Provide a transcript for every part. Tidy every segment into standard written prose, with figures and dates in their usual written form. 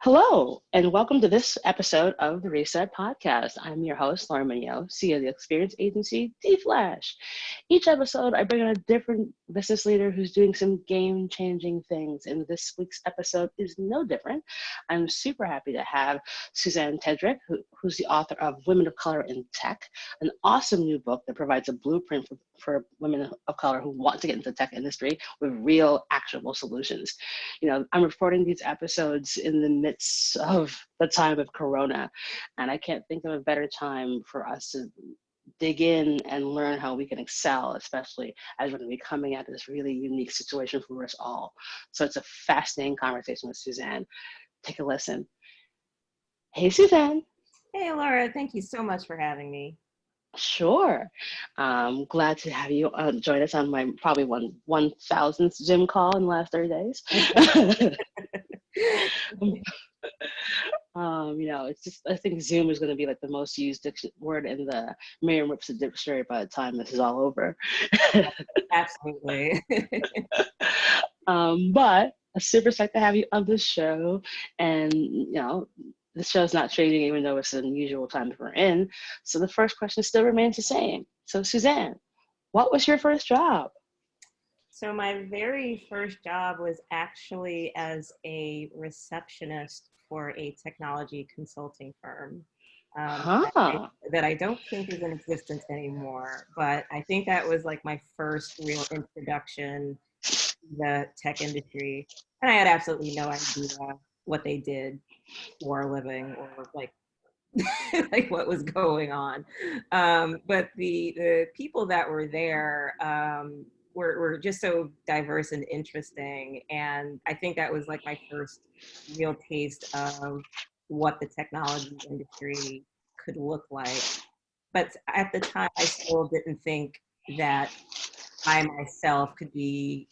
Hello, and welcome to this episode of the Reset Podcast. I'm your host, Lauren Mignot, CEO of the experience agency, D-Flash. Each episode, I bring on a different business leader who's doing some game-changing things, and this week's episode is no different. I'm super happy to have Susanne Tedrick, who's the author of Women of Color in Tech, an awesome new book that provides a blueprint for women of color who want to get into the tech industry with real, actionable solutions. I'm recording these episodes in the midst of the time of Corona, and I can't think of a better time for us to dig in and learn how we can excel, especially as we're going to be coming out of this really unique situation for us all. So it's a fascinating conversation with Susanne. Take a listen. Hey, Susanne. Hey, Laura, thank you so much for having me. Sure. Glad to have you join us on my probably 1,000th Zoom call in the last 30 days. It's just, I think Zoom is going to be like the most used word in the Merriam-Webster dictionary by the time this is all over. Absolutely. But I'm super psyched to have you on this show. And, the show's not changing even though it's an unusual time that we're in. So the first question still remains the same. So Susanne, what was your first job? So my very first job was actually as a receptionist for a technology consulting firm that I don't think is in existence anymore, but I think that was like my first real introduction to the tech industry. And I had absolutely no idea what they did for a living or like like what was going on. But the people that were there were just so diverse and interesting. And I think that was like my first real taste of what the technology industry could look like. But at the time, I still didn't think that I myself could be,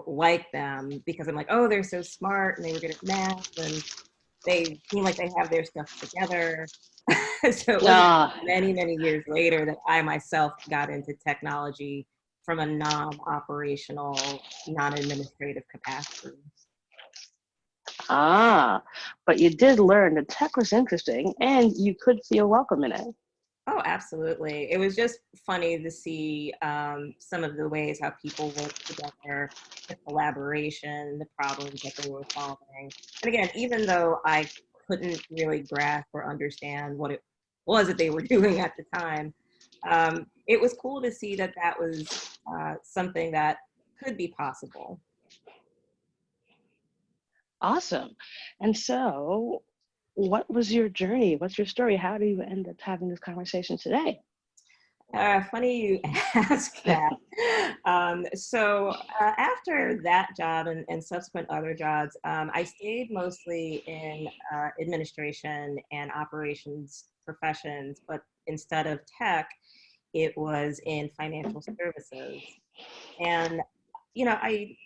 like them, because I'm like, oh, they're so smart and they were good at math and they seem like they have their stuff together. So it wasn't many, many years later that I myself got into technology from a non-operational, non-administrative capacity. But you did learn that tech was interesting and you could feel welcome in it. Oh, absolutely. It was just funny to see some of the ways how people work together, the collaboration, the problems that they were solving. And again, even though I couldn't really grasp or understand what it was that they were doing at the time, it was cool to see that that was something that could be possible. Awesome. And so, what was your journey? What's your story? How do you end up having this conversation today? Funny you ask that. So after that job and subsequent other jobs, I stayed mostly in administration and operations professions, but instead of tech, it was in financial services. And, I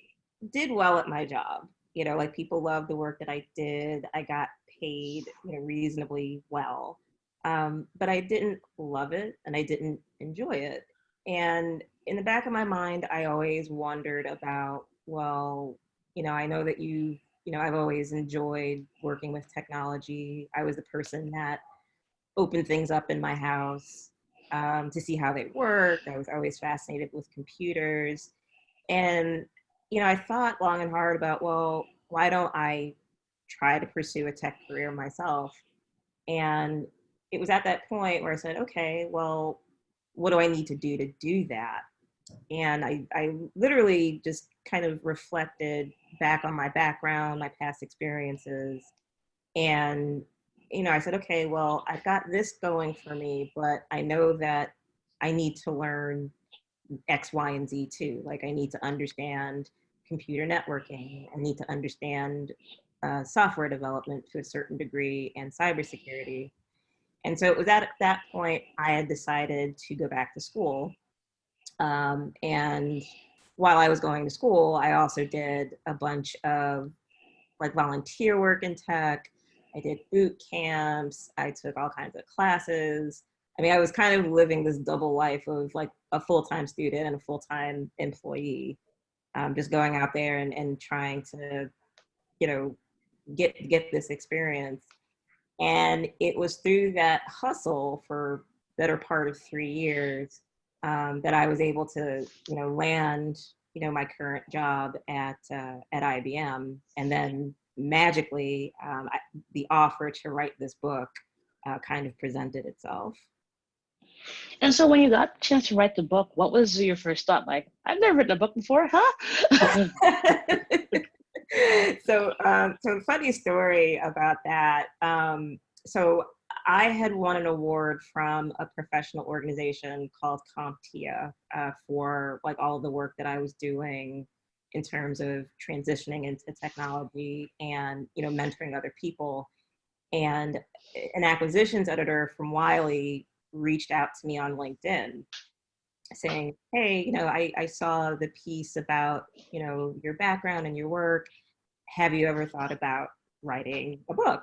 did well at my job. Like people loved the work that I did. I got paid, reasonably well. But I didn't love it and I didn't enjoy it. And in the back of my mind, I always wondered about, well, I know that I've always enjoyed working with technology. I was the person that opened things up in my house to see how they worked. I was always fascinated with computers. And, I thought long and hard about, well, why don't I try to pursue a tech career myself? And it was at that point where I said, okay, well, what do I need to do that? And I literally just kind of reflected back on my background, my past experiences. And, I said, okay, well, I've got this going for me, but I know that I need to learn X, Y, and Z too. Like I need to understand computer networking. I need to understand software development to a certain degree and cybersecurity. And so it was at that point I had decided to go back to school. And while I was going to school, I also did a bunch of like volunteer work in tech. I did boot camps. I took all kinds of classes. I mean, I was kind of living this double life of like a full-time student and a full-time employee, just going out there and trying to, get this experience. And it was through that hustle for better part of 3 years that I was able to, land, my current job at IBM, and then magically the offer to write this book kind of presented itself. And so when you got a chance to write the book, what was your first thought? Like, I've never written a book before, huh? So funny story about that. So I had won an award from a professional organization called CompTIA for like all of the work that I was doing in terms of transitioning into technology and, mentoring other people. And an acquisitions editor from Wiley reached out to me on LinkedIn saying, hey, I saw the piece about, your background and your work. Have you ever thought about writing a book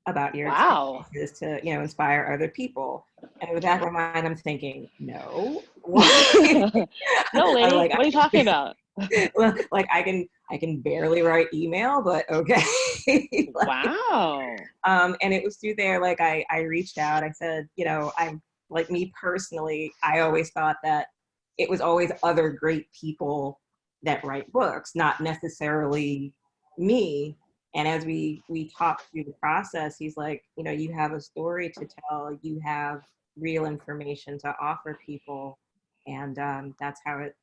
about your Wow. experiences to, inspire other people? And in the back of my mind, I'm thinking, no. No, lady, Like, what are you talking about? like I can barely write email, but okay. Wow. And it was through there, like I reached out. I said, I'm like, me personally, I always thought that it was always other great people that write books, not necessarily me. And as we talked through the process, he's like, you have a story to tell, you have real information to offer people. And that's how it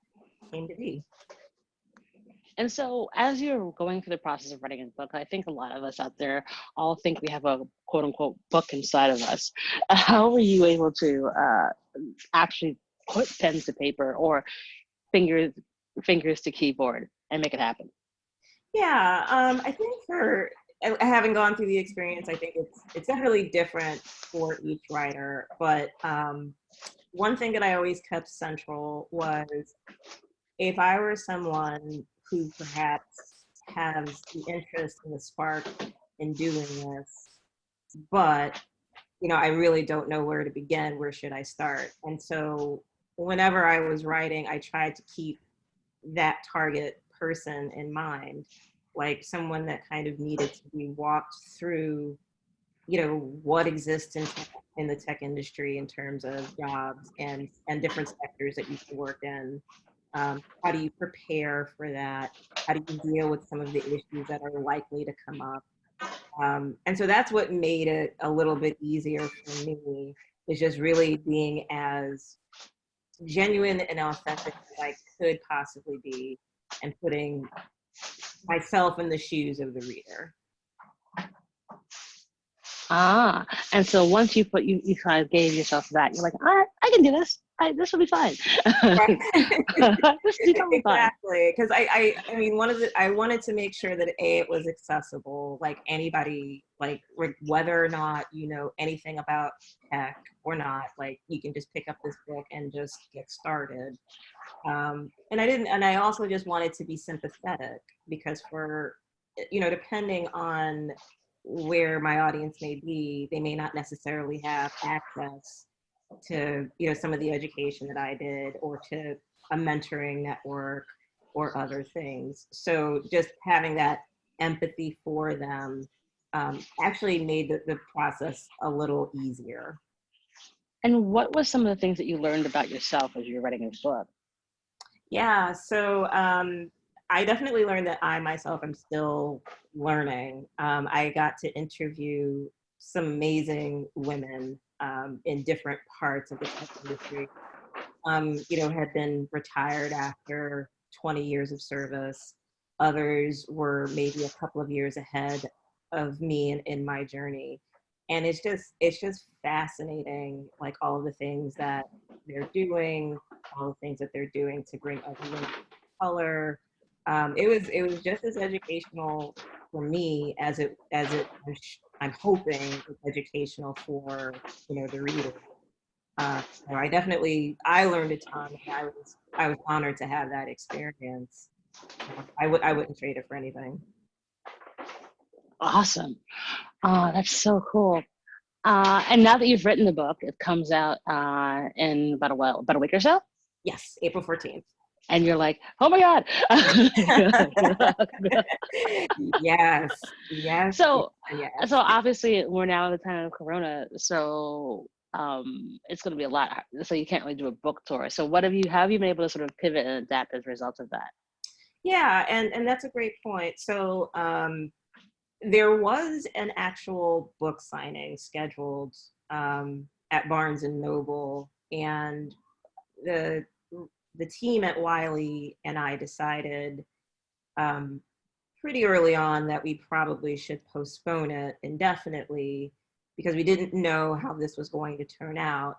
came to be. And so as you're going through the process of writing a book, I think a lot of us out there all think we have a quote unquote book inside of us. How were you able to actually put pen to paper or fingers to keyboard and make it happen? Yeah, I think for having gone through the experience, I think it's definitely different for each writer. But one thing that I always kept central was if I were someone who perhaps has the interest and the spark in doing this, but I really don't know where to begin, where should I start? And so whenever I was writing, I tried to keep that target person in mind, like someone that kind of needed to be walked through, what exists in the tech industry in terms of jobs and different sectors that you can work in. How do you prepare for that? How do you deal with some of the issues that are likely to come up? And so that's what made it a little bit easier for me, is just really being as genuine and authentic as I could possibly be, and putting myself in the shoes of the reader. And so once you kind of gave yourself that, you're like, I can do this. This will be fine. Right. This will be totally fine. Exactly, because I mean, I wanted to make sure that it was accessible, like anybody, like whether or not you know anything about tech or not, like you can just pick up this book and just get started. And I also just wanted to be sympathetic, because for depending on where my audience may be, they may not necessarily have access to some of the education that I did, or to a mentoring network or other things. So just having that empathy for them actually made the process a little easier. And what was some of the things that you learned about yourself as you were writing this book? Yeah, so I definitely learned that I myself am still learning. I got to interview some amazing women in different parts of the tech industry. Had been retired after 20 years of service. Others were maybe a couple of years ahead of me in my journey. And it's just fascinating, like all of the things that they're doing, all the things that they're doing to bring other women of color. It was just as educational for me as I'm hoping it's educational for the reader. So I learned a ton, and I was honored to have that experience. I wouldn't trade it for anything. Awesome. That's so cool. And now that you've written the book, it comes out in about a week or so. Yes, April 14th. and you're like, oh my God. Yes, yes, yes, So, so yes. obviously we're now in the time of Corona, so it's going to be a lot. So you can't really do a book tour. So what have you been able to sort of pivot and adapt as a result of that? Yeah, and that's a great point. So there was an actual book signing scheduled at Barnes and Noble, and the the team at Wiley and I decided um, pretty early on that we probably should postpone it indefinitely because we didn't know how this was going to turn out.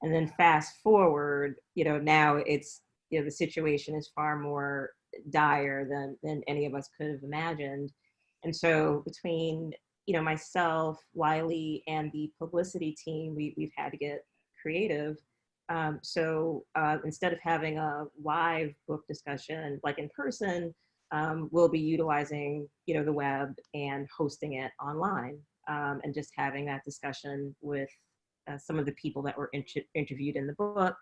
And then fast forward, now it's, the situation is far more dire than any of us could have imagined. And so between, myself, Wiley, and the publicity team, we've had to get creative. So instead of having a live book discussion like in person, we'll be utilizing, the web and hosting it online, and just having that discussion with some of the people that were interviewed in the book,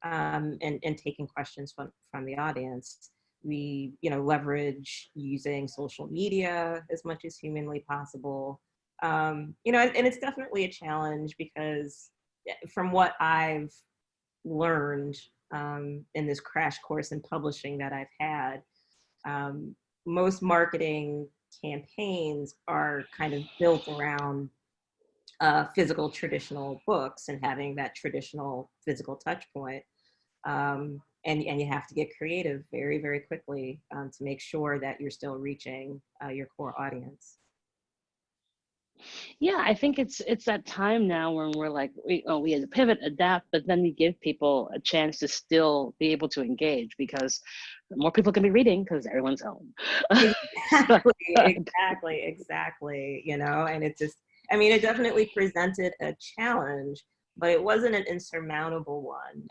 and taking questions from the audience. We, leverage using social media as much as humanly possible. And it's definitely a challenge because from what I've learned in this crash course in publishing that I've had, um, most marketing campaigns are kind of built around physical traditional books and having that traditional physical touch point. And you have to get creative very, very quickly to make sure that you're still reaching your core audience. Yeah, I think it's that time now when we're like, we had to pivot, adapt, but then we give people a chance to still be able to engage because more people can be reading because everyone's home. Exactly, exactly. And it's just, I mean, it definitely presented a challenge, but it wasn't an insurmountable one.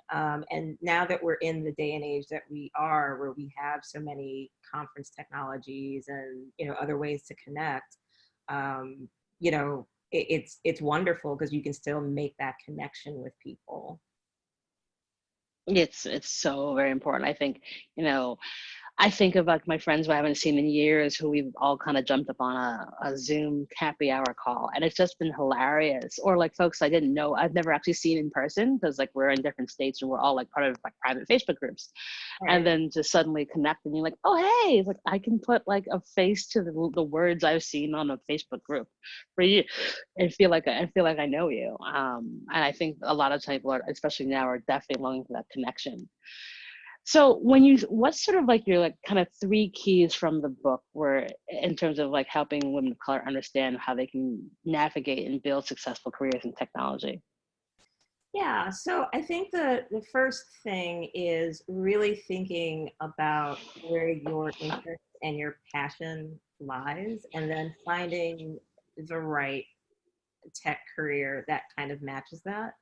And now that we're in the day and age that we are, where we have so many conference technologies and, other ways to connect, um, it's wonderful because you can still make that connection with people. It's so very important. I think, you know, I think of like my friends who I haven't seen in years who we've all kind of jumped up on a Zoom happy hour call. And it's just been hilarious. Or like folks I didn't know, I've never actually seen in person because like we're in different states and we're all like part of like private Facebook groups. And Right. then to suddenly connect and you're like, oh, hey, it's like I can put like a face to the words I've seen on a Facebook group for you and feel like I know you. And I think a lot of people are, especially now, are definitely longing for that connection. So what's sort of like your like kind of three keys from the book where in terms of like helping women of color understand how they can navigate and build successful careers in technology? Yeah, so I think the first thing is really thinking about where your interest and your passion lies, and then finding the right tech career that kind of matches that.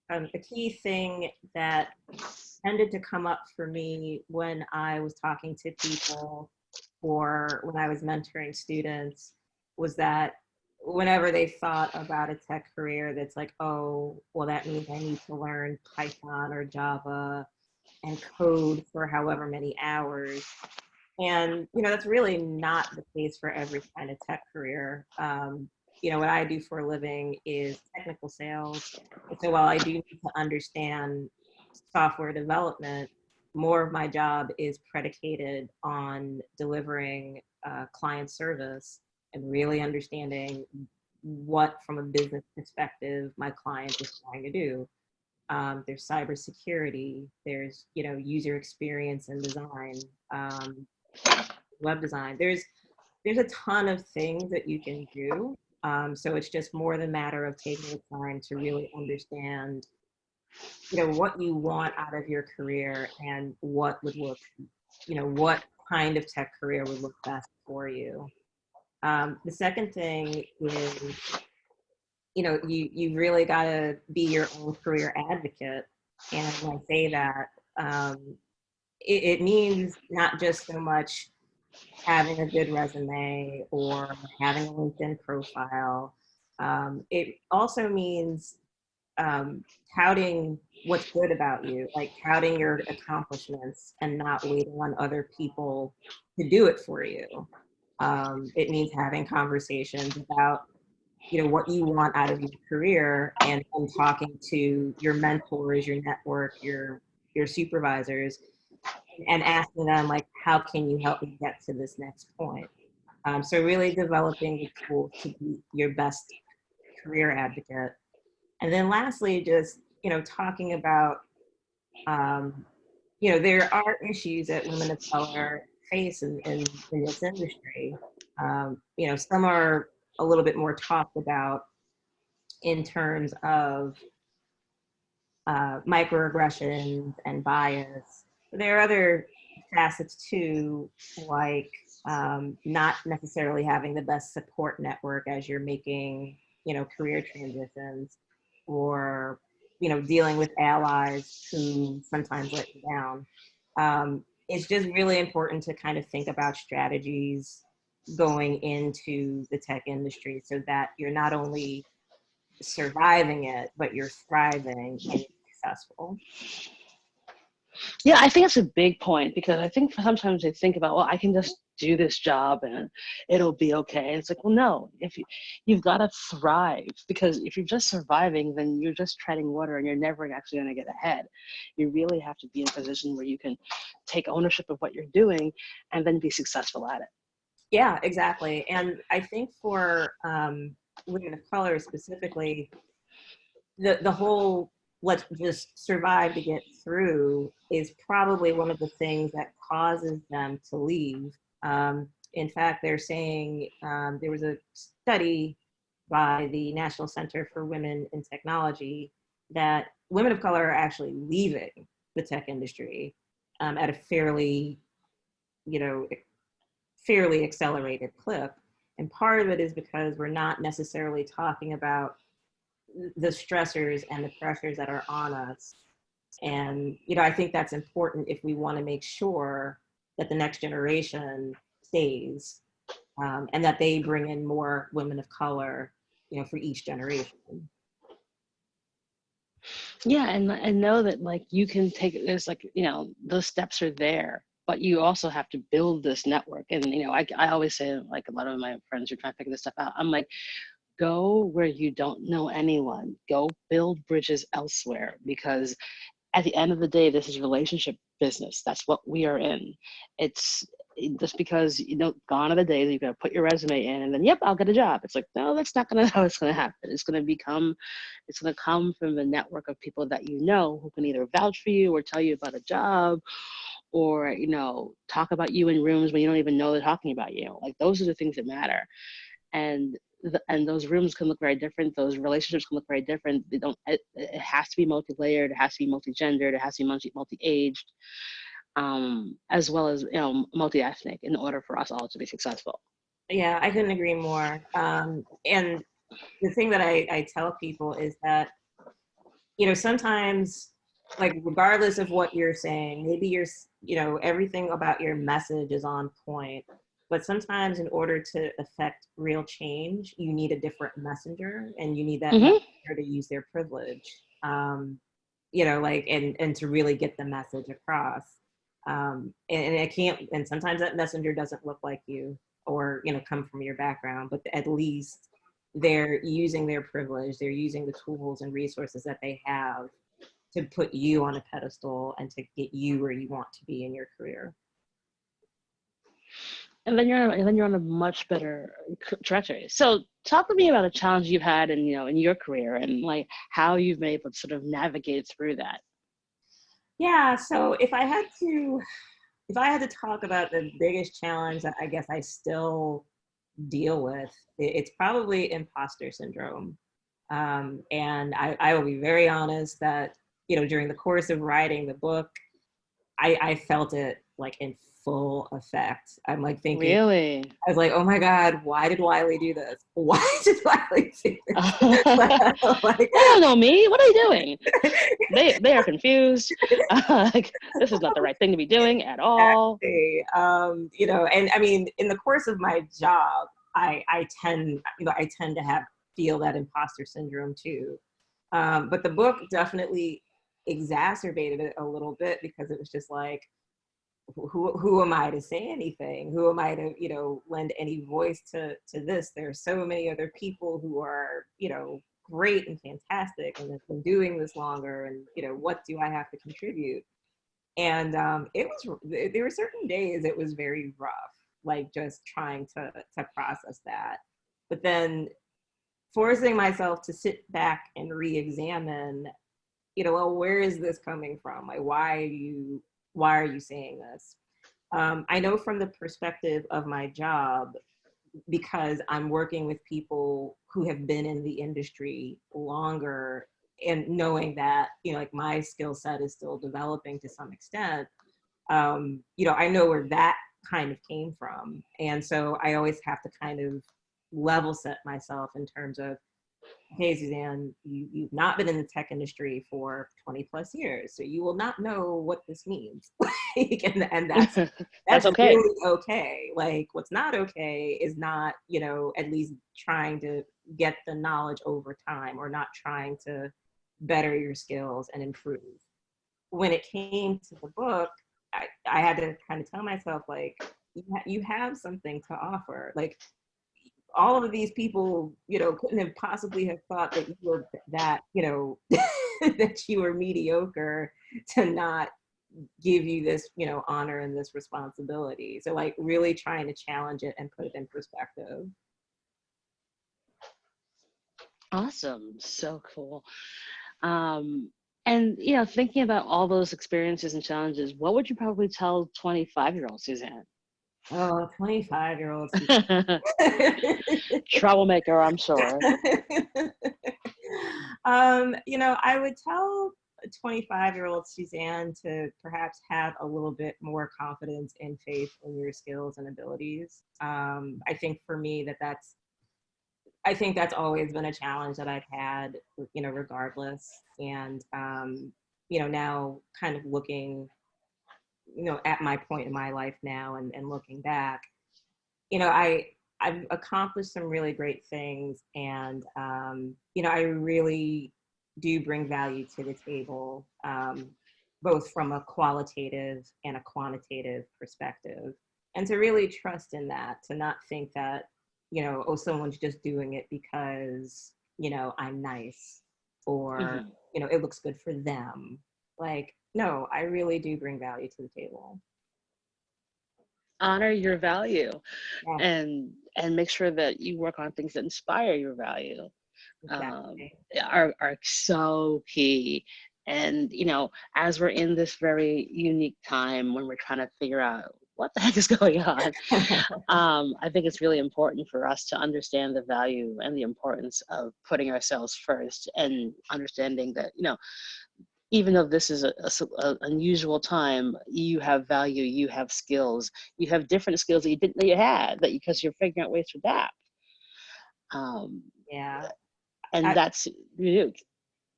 A key thing that tended to come up for me when I was talking to people or when I was mentoring students was that whenever they thought about a tech career that's like, oh, well, that means I need to learn Python or Java and code for however many hours. And, that's really not the case for every kind of tech career. What I do for a living is technical sales. And so while I do need to understand software development, more of my job is predicated on delivering client service and really understanding what, from a business perspective, my client is trying to do. There's cybersecurity, there's user experience and design, web design. There's a ton of things that you can do. So it's just more the matter of taking the time to really understand what you want out of your career and what would look, what kind of tech career would look best for you. The second thing is, you really got to be your own career advocate. And when I say that, it means not just so much having a good resume or having a LinkedIn profile. It also means touting what's good about you, like touting your accomplishments and not waiting on other people to do it for you. It means having conversations about, what you want out of your career, and talking to your mentors, your network, your supervisors, and asking them, like, how can you help me get to this next point? So really developing the tools to be your best career advocate. And then lastly, just, talking about, there are issues that women of color face in this industry. Some are a little bit more talked about in terms of microaggressions and bias. There are other facets too, like not necessarily having the best support network as you're making, career transitions, or, dealing with allies who sometimes let you down. It's just really important to kind of think about strategies going into the tech industry so that you're not only surviving it, but you're thriving and successful. Yeah, I think that's a big point, because I think sometimes they think about, well, I can just do this job and it'll be okay. It's like, well, no, you've got to thrive, because if you're just surviving, then you're just treading water and you're never actually going to get ahead. You really have to be in a position where you can take ownership of what you're doing and then be successful at it. Yeah, exactly. And I think for women of color specifically, the whole let's just survive to get through is probably one of the things that causes them to leave. In fact, they're saying there was a study by the National Center for Women in Technology that women of color are actually leaving the tech industry at a you know, fairly accelerated clip. And part of it is because we're not necessarily talking about the stressors and the pressures that are on us. And, I think that's important if we want to make sure that the next generation stays, and that they bring in more women of color, for each generation. Yeah, and know that, like, you can take, there's, like, those steps are there, but you also have to build this network. And I always say, like, a lot of my friends who are trying to figure this stuff out, I'm like, go where you don't know anyone, go build bridges elsewhere, because at the end of the day, this is relationship business. That's what we are in. It's just because, gone are the days you're going to put your resume in and then, yep, I'll get a job. It's like, no, that's not going to how it's going to happen. It's going to come from the network of people that who can either vouch for you or tell you about a job, or, talk about you in rooms when you don't even know they're talking about you. Like, those are the things that matter. And those rooms can look very different. Those relationships can look very different. It has to be multi-layered. It has to be multi-gendered. It has to be multi-aged, as well as, multi-ethnic, in order for us all to be successful. Yeah, I couldn't agree more. And the thing that I tell people is that, sometimes, like, regardless of what you're saying, maybe everything about your message is on point, but sometimes in order to affect real change, you need a different messenger, and you need that messenger to use their privilege, and to really get the message across. And it can't, and sometimes that messenger doesn't look like you, or, come from your background, but at least they're using their privilege, they're using the tools and resources that they have to put you on a pedestal and to get you where you want to be in your career. And then you're on a much better trajectory. So talk to me about a challenge you've had in your career, and, like, how you've been able to sort of navigate through that. Yeah. So if I had to talk about the biggest challenge that I guess I still deal with, it's probably imposter syndrome. And I will be very honest that, during the course of writing the book, I felt it, like, in full effect. I'm, like, thinking, Really? I was like, oh my God, why did Wiley do this? Why did Wiley do this? Like, they don't know me. What are they doing? They are confused. Like, this is not the right thing to be doing at all. Exactly. And I mean, in the course of my job, I tend to feel that imposter syndrome too. But the book definitely exacerbated it a little bit, because it was just like, who am I to say anything? Who am I to, lend any voice to this? There are so many other people who are, great and fantastic and have been doing this longer, and what do I have to contribute? And there were certain days it was very rough, like just trying to process that. But then forcing myself to sit back and re-examine, well, where is this coming from? Like, why are you saying this? I know from the perspective of my job, because I'm working with people who have been in the industry longer, and knowing that, like, my skill set is still developing to some extent, I know where that kind of came from. And so I always have to kind of level set myself in terms of, hey, Susanne, you've not been in the tech industry for 20 plus years, so you will not know what this means. and that's That's okay. really okay. Like, what's not okay is not, at least trying to get the knowledge over time, or not trying to better your skills and improve. When it came to the book, I had to kind of tell myself, like, you have something to offer. Like, all of these people, couldn't have possibly have thought that you were that, that you were mediocre to not give you this, honor and this responsibility. So, like, really trying to challenge it and put it in perspective. Awesome. So cool. And thinking about all those experiences and challenges, what would you probably tell 25-year-old Susanne? Oh, 25-year-olds. Troublemaker, I'm sure. I would tell 25-year-old Susanne to perhaps have a little bit more confidence and faith in your skills and abilities. I think for me I think that's always been a challenge that I've had, regardless. And, now kind of looking, at my point in my life now, and looking back, I've accomplished some really great things, and I really do bring value to the table, both from a qualitative and a quantitative perspective, and to really trust in that, to not think that, oh, someone's just doing it because, I'm nice, or, Mm-hmm. it looks good for them. Like, no, I really do bring value to the table. Honor your value, Yeah, and make sure that you work on things that inspire your value, exactly. are so key. And as we're in this very unique time when we're trying to figure out what the heck is going on, I think it's really important for us to understand the value and the importance of putting ourselves first, and understanding that even though this is a unusual time, you have value, you have skills, you have different skills that you didn't know you had, because you're figuring out ways to adapt. Yeah. And I, that's unique.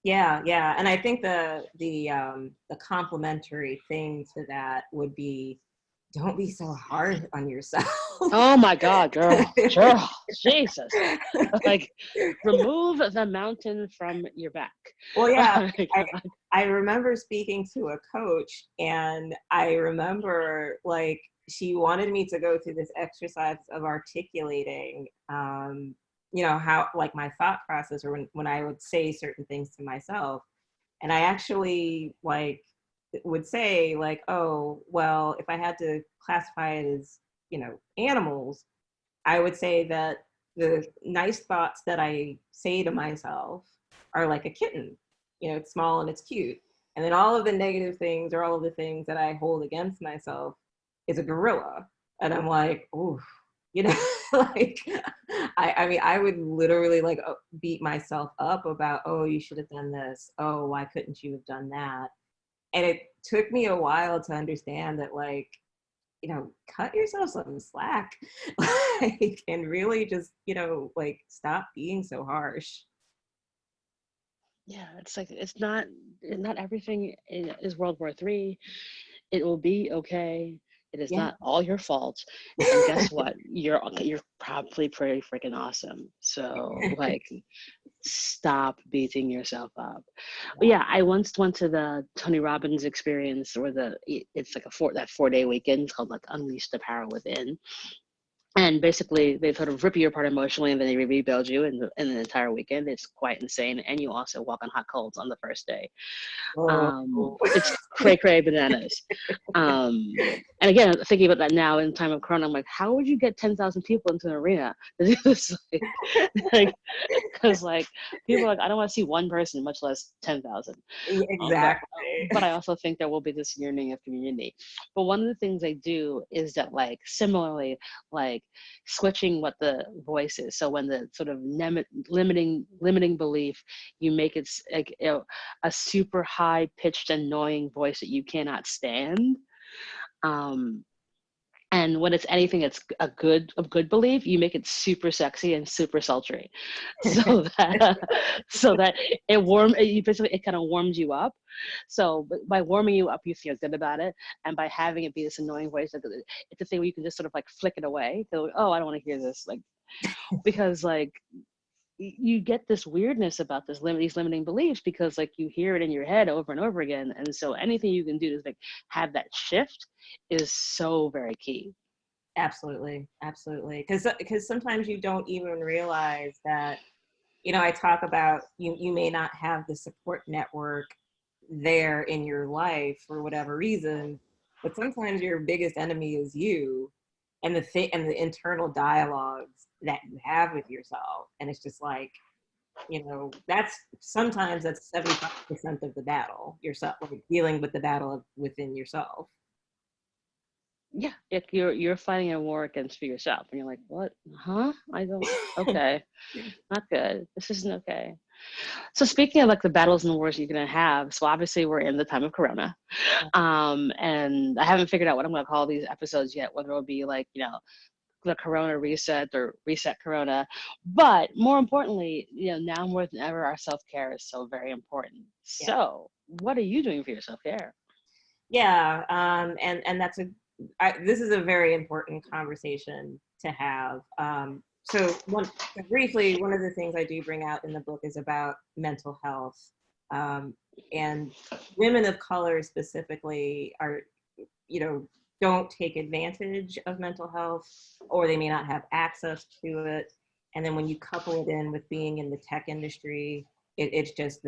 yeah. And I think the complementary thing to that would be, don't be so hard on yourself. Oh my God, girl, Jesus. Like, remove the mountain from your back. Well, yeah, Oh my I, God. I remember speaking to a coach, and I remember, like, she wanted me to go through this exercise of articulating, how, like, my thought process, or when I would say certain things to myself. And I actually, like, would say, like, oh, well, if I had to classify it as, animals, I would say that the nice thoughts that I say to myself are like a kitten. It's small and it's cute. And then all of the negative things, or all of the things that I hold against myself, is a gorilla. And I'm like, ooh, like, I mean, I would literally, like, beat myself up about, oh, you should have done this. Oh, why couldn't you have done that? And it took me a while to understand that, like, cut yourself some slack, like, and really just, like, stop being so harsh. Yeah, it's like, it's not everything is World War III. It will be okay. It is Yeah. not all your fault. And guess what? You're probably pretty freaking awesome. So, like, stop beating yourself up. But yeah, I once went to the Tony Robbins experience, or it's like that 4-day weekend. It's called like Unleash the Power Within. And basically, they sort of rip you apart emotionally, and then they rebuild you in the entire weekend. It's quite insane. And you also walk on hot coals on the first day. Oh. It's cray bananas. And again, thinking about that now in time of Corona, I'm like, how would you get 10,000 people into an arena to do this? Because like people are like, I don't want to see one person, much less 10,000. Exactly. But I also think there will be this yearning of community. But one of the things I do is that, like, similarly, like switching what the voice is. So when the sort of limiting belief, you make it like, you know, a super high pitched annoying voice that you cannot stand. And when it's anything that's a good belief, you make it super sexy and super sultry, so that it kind of warms you up. So by warming you up, you feel good about it, and by having it be this annoying voice, it's a thing where you can just sort of like flick it away. Go, oh, I don't want to hear this, like, because like you get this weirdness about these limiting beliefs, because like you hear it in your head over and over again, and so anything you can do to like have that shift is so very key. Absolutely. Because sometimes you don't even realize that, I talk about you may not have the support network there in your life for whatever reason, but sometimes your biggest enemy is you, and the internal dialogues that you have with yourself. And it's just like, that's 75% of the battle, yourself, like dealing with the battle within yourself. Yeah, you're fighting a war against for yourself, and you're like, what? Huh? I don't. Okay, not good. This isn't okay. So speaking of like the battles and the wars you're gonna have, so obviously we're in the time of Corona, and I haven't figured out what I'm gonna call these episodes yet. Whether it'll be like, the Corona reset or reset Corona, but more importantly, now more than ever, our self-care is so very important. Yeah. So what are you doing for your self-care? Yeah, and this is a very important conversation to have. So briefly, one of the things I do bring out in the book is about mental health, and women of color specifically are, don't take advantage of mental health, or they may not have access to it. And then when you couple it in with being in the tech industry, it's just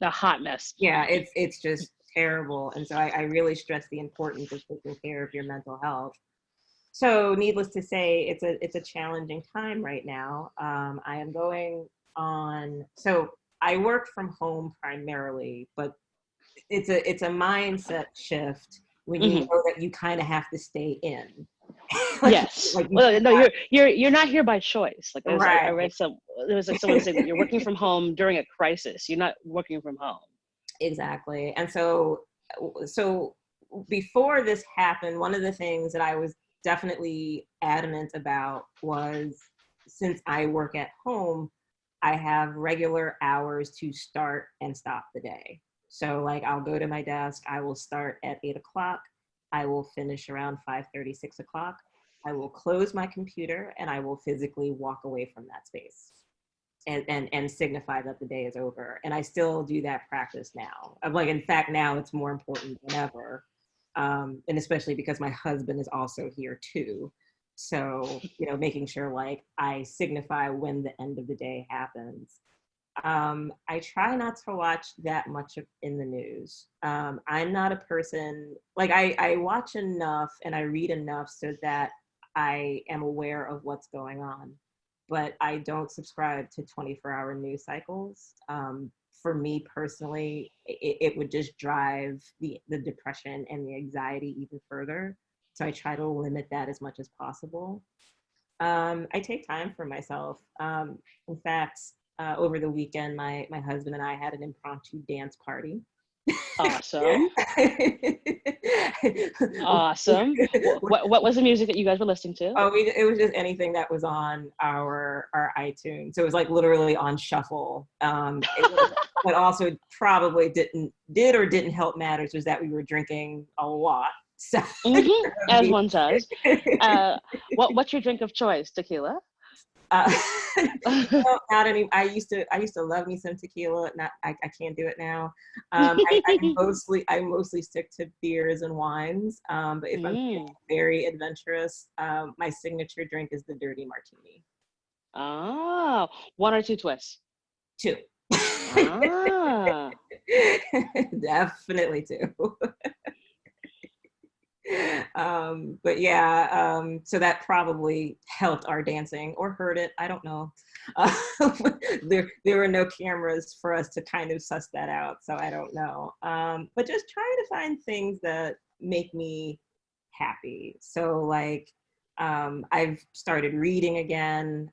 a hot mess. Yeah, it's just terrible. And so I really stress the importance of taking care of your mental health. So needless to say, it's a challenging time right now. I am going on, so I work from home primarily, but it's a mindset shift when you know that you kind of have to stay in. Yes. Well, no, you're not here by choice. Like right. I read there was like someone saying that you're working from home during a crisis. You're not working from home. Exactly. And so before this happened, one of the things that I was definitely adamant about was, since I work at home, I have regular hours to start and stop the day. So like I'll go to my desk, I will start at 8 o'clock. I will finish around 5:30, 6 o'clock. I will close my computer and I will physically walk away from that space and signify that the day is over. And I still do that practice now. Like, in fact, now it's more important than ever. And especially because my husband is also here too. So, making sure like I signify when the end of the day happens. I try not to watch that much in the news. I'm not a person, like I watch enough and I read enough so that I am aware of what's going on, but I don't subscribe to 24-hour news cycles. For me personally, it would just drive the depression and the anxiety even further. So I try to limit that as much as possible. I take time for myself. In fact, over the weekend, my husband and I had an impromptu dance party. Awesome. Awesome. What was the music that you guys were listening to? Oh, it was just anything that was on our iTunes. So it was like literally on shuffle. What also probably didn't help matters was that we were drinking a lot. So As one does. What's your drink of choice? Tequila? Uh, no, not any. I used to love me some tequila. Not, I can't do it now. I mostly stick to beers and wines. But if I'm Mm. very adventurous, my signature drink is the dirty martini. Oh, one or two twists. Two. Ah. Definitely two. But yeah, so that probably helped our dancing or hurt it. I don't know. Uh, there were no cameras for us to kind of suss that out, so I don't know. But just trying to find things that make me happy. So like, I've started reading again.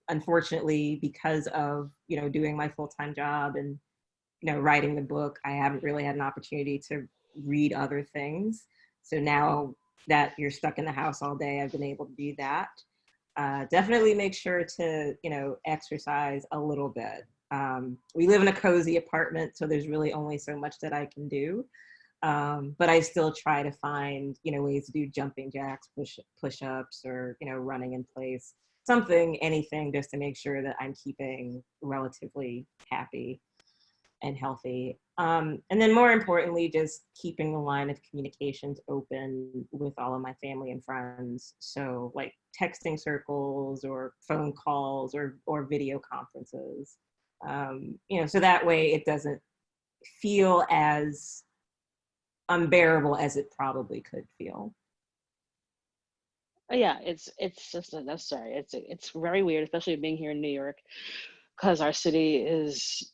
Unfortunately, because of doing my full-time job and writing the book, I haven't really had an opportunity to read other things. So now that you're stuck in the house all day, I've been able to do that. Definitely make sure to, exercise a little bit. We live in a cozy apartment, so there's really only so much that I can do. But I still try to find, ways to do jumping jacks, push-ups, or, running in place, something, anything, just to make sure that I'm keeping relatively happy and healthy. And then more importantly, just keeping the line of communications open with all of my family and friends. So like texting circles or phone calls or video conferences. So that way it doesn't feel as unbearable as it probably could feel. Yeah, it's just necessary. It's very weird, especially being here in New York, because our city is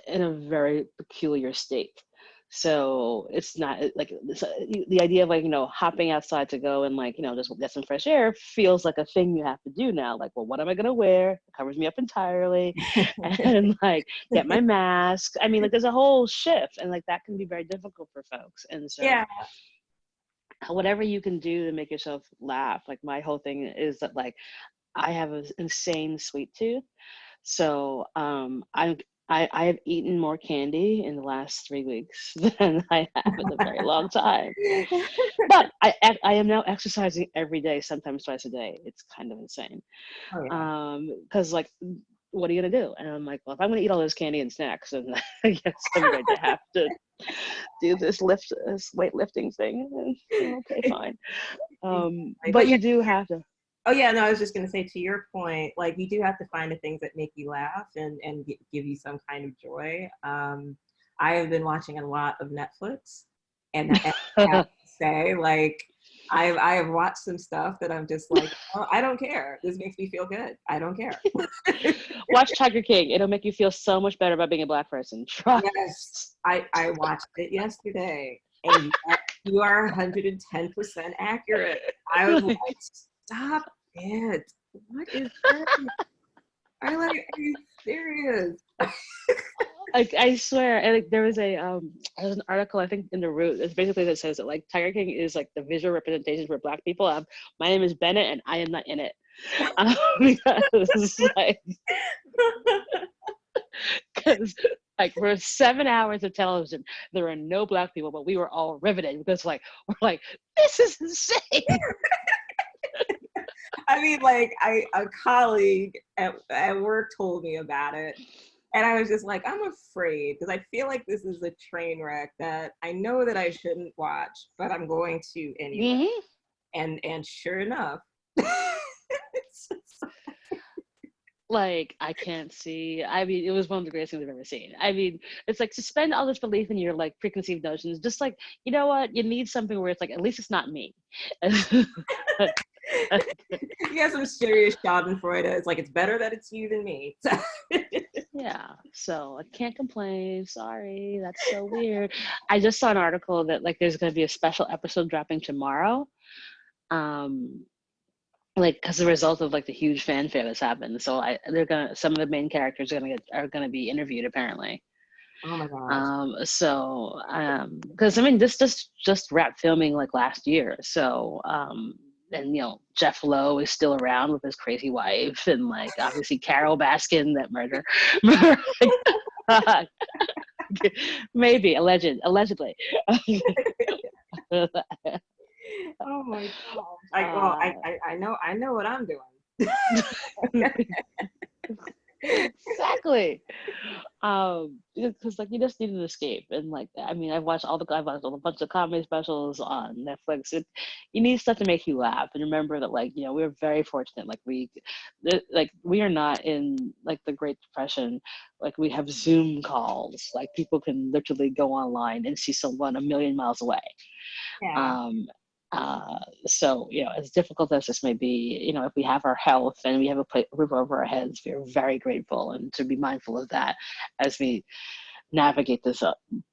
in a very peculiar state. So it's not like the idea of like hopping outside to go and like just get some fresh air feels like a thing you have to do now. Like, well, what am I gonna wear? It covers me up entirely, and like get my mask. I mean, like there's a whole shift, and like that can be very difficult for folks. And so Yeah. whatever you can do to make yourself laugh. Like my whole thing is that like I have an insane sweet tooth, so I have eaten more candy in the last 3 weeks than I have in a very long time. But I am now exercising every day, sometimes twice a day. It's kind of insane. Oh yeah. Because like, what are you gonna do? And I'm like, well, if I'm gonna eat all this candy and snacks, then I guess I'm going to have to do this weightlifting thing. Okay, fine. But Yeah. you do have to. Oh yeah, no, I was just gonna say to your point, like you do have to find the things that make you laugh and give you some kind of joy. I have been watching a lot of Netflix, and I have to say, like, I have watched some stuff that I'm just like, oh, I don't care. This makes me feel good. I don't care. Watch Tiger King. It'll make you feel so much better about being a Black person. Yes, Trust. I watched it yesterday, and you are 110% accurate. I was like, stop it. What is that? Are you serious? I swear, and like there was there's an article I think in the Root. It's basically that says that like Tiger King is like the visual representation for Black people. My name is Bennett, and I am not in it. Because like for 7 hours of television, there were no Black people, but we were all riveted because like we're like, this is insane. I mean, like a colleague at work told me about it, and I was just like, I'm afraid because I feel like this is a train wreck that I know that I shouldn't watch, but I'm going to anyway. Mm-hmm. And sure enough, like I can't see. I mean, it was one of the greatest things I've ever seen. I mean, it's like suspend all this belief in your like preconceived notions. Just like, you know what, you need something where it's like at least it's not me. You have some serious Schadenfreude. It's like it's better that it's you than me. Yeah, so I can't complain. Sorry, that's so weird. I just saw an article that like there's going to be a special episode dropping tomorrow. Like because the result of like the huge fanfare that's happened. So some of the main characters are gonna be interviewed apparently. Oh my gosh. Because I mean this just wrapped filming like last year. So and Jeff Lowe is still around with his crazy wife, and like obviously Carol Baskin, that murder. Maybe allegedly. Oh my gosh. I know what I'm doing. Exactly. Because like you just need an escape, and like I mean, I've watched a bunch of comedy specials on Netflix. You need stuff to make you laugh, and remember that like we're very fortunate. Like we are not in like the Great Depression. Like we have Zoom calls. Like people can literally go online and see someone a million miles away. Yeah. Um, so, as difficult as this may be, if we have our health and we have a roof over our heads, we're very grateful, and to be mindful of that as we navigate this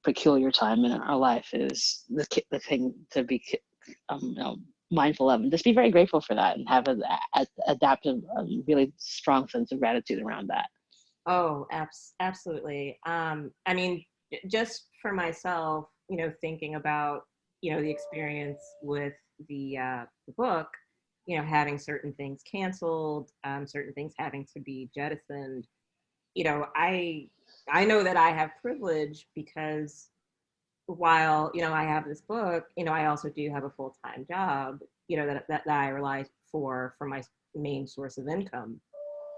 peculiar time in our life is the thing to be mindful of, and just be very grateful for that and have an adaptive, really strong sense of gratitude around that. Oh, absolutely. I mean, just for myself, thinking about, the experience with the book, having certain things canceled, certain things having to be jettisoned, I know that I have privilege because while, I have this book, I also do have a full-time job, that I rely for my main source of income.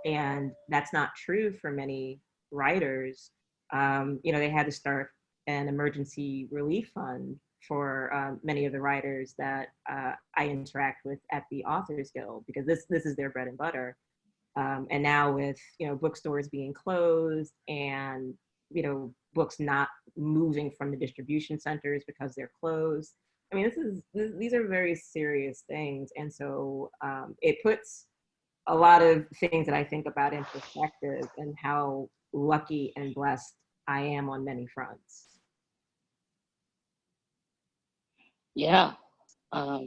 And that's not true for many writers. They had to start an emergency relief fund for many of the writers that I interact with at the Authors Guild, because this is their bread and butter. And now with bookstores being closed and books not moving from the distribution centers because they're closed. I mean, these are very serious things, and so it puts a lot of things that I think about in perspective and how lucky and blessed I am on many fronts. Yeah. I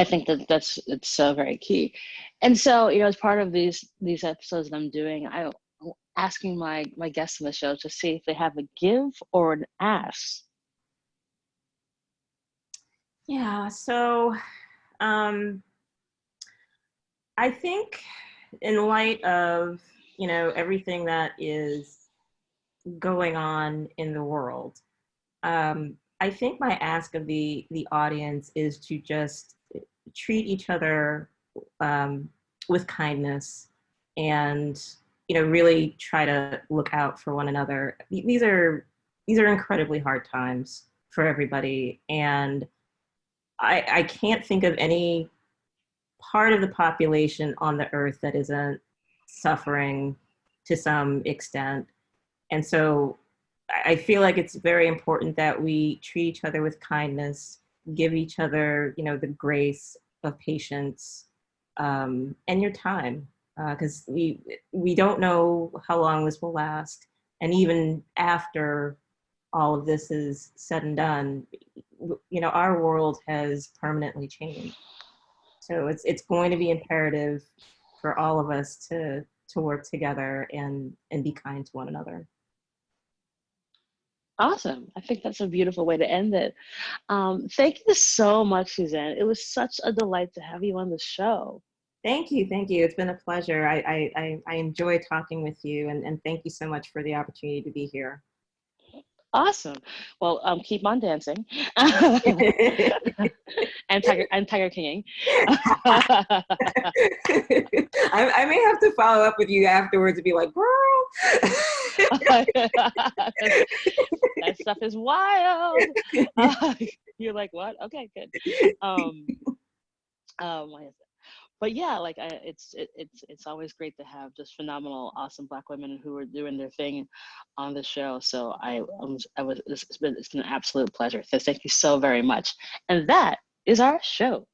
think it's so very key. And so, as part of these episodes that I'm doing, I'm asking my guests on the show to see if they have a give or an ask. Yeah, so um, I think in light of, everything that is going on in the world, I think my ask of the audience is to just treat each other um, with kindness, and really try to look out for one another. These are incredibly hard times for everybody, and I can't think of any part of the population on the earth that isn't suffering to some extent. And so I feel like it's very important that we treat each other with kindness, give each other, the grace of patience, and your time, because we don't know how long this will last, and even after all of this is said and done, our world has permanently changed. So it's going to be imperative for all of us to work together and be kind to one another. Awesome. I think that's a beautiful way to end it. Thank you so much, Susanne. It was such a delight to have you on the show. Thank you. Thank you. It's been a pleasure. I enjoy talking with you, and thank you so much for the opportunity to be here. Awesome. Well, keep on dancing. and Tiger Kinging. I may have to follow up with you afterwards and be like, girl. That stuff is wild. You're like, what? Okay, good. But yeah, like it's always great to have just phenomenal, awesome Black women who are doing their thing on the show. So it's been an absolute pleasure. So thank you so very much. And that is our show.